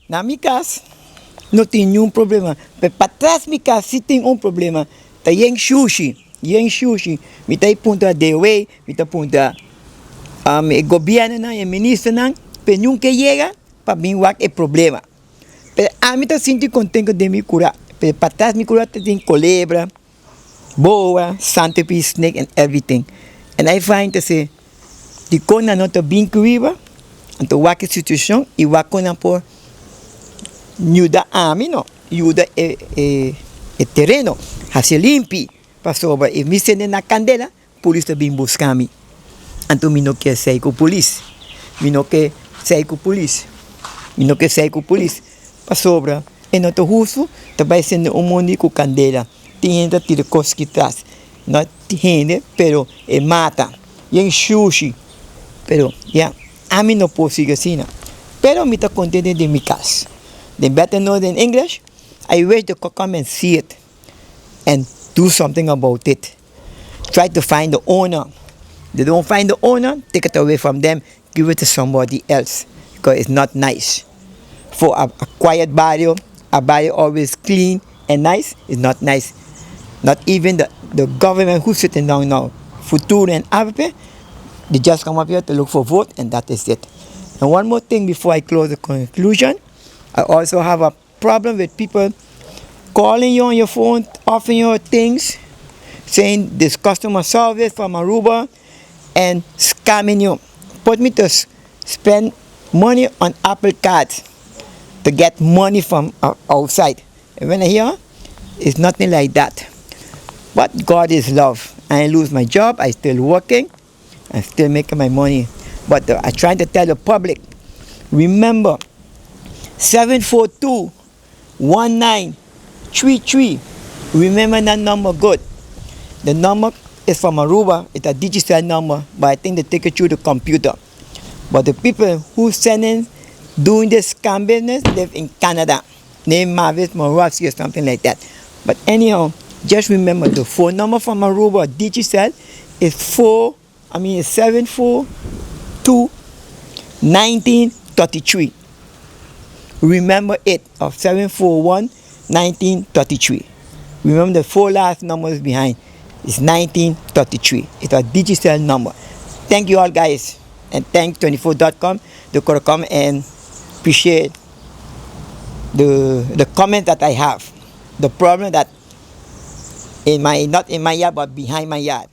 Na minha casa, não tem nenhum problema. Mas para trás da minha casa, se tem um problema, tá em sushi. Me tá ponta de way, me tá ponta o governo, o ministro, mas nunca chega para mim o problema. Mas a mim tá sentindo contente de me curar. Mas para trás me curar tem culebra, boa, centipede, snake and everything. And I find that say, the kona não tá bem cuiva, então a situação e o kona por ajuda a mim, não, ajuda o tereno, a se limpi, para sobre, e me sendo na candela, a polícia vem buscar me. Então eu não quero sair com a polícia, eu não quero sair com a polícia, para sobre, e não tô russo, também sendo mundo com candela, tem gente que tira coisas que traz, não tem gente, pero e mata, e em sushi, pero, a mim não posso seguir assim, pero me tá contente de minha casa. They better know than English. I wish they could come and see it and do something about it. Try to find the owner. They don't find the owner, take it away from them, give it to somebody else because it's not nice. For a quiet barrio, a barrio always clean and nice, is not nice. Not even the government who's sitting down now, Futuro and AVP, they just come up here to look for vote and that is it. And one more thing before I close the conclusion. I also have a problem with people calling you on your phone, offering you things, saying this customer service from Aruba and scamming you. Put me to spend money on Apple cards to get money from outside. And when I hear, it's nothing like that. But God is love. I lose my job, I still working, I still making my money. But I trying to tell the public, remember, 742-1933. Remember that number good. The number is from Aruba. It's a digital number, but I think they take it through the computer. But the people who sending, doing this scam business live in Canada. Name Mavis Morosky or something like that. But anyhow, just remember the phone number from Aruba digital is 742-1933. Remember it of 741-1933. Remember the 4 last numbers behind. It's 1933. It's a digital number. Thank you all guys. And thank 24.com. They could come and appreciate the comment that I have. The problem that not in my yard but behind my yard.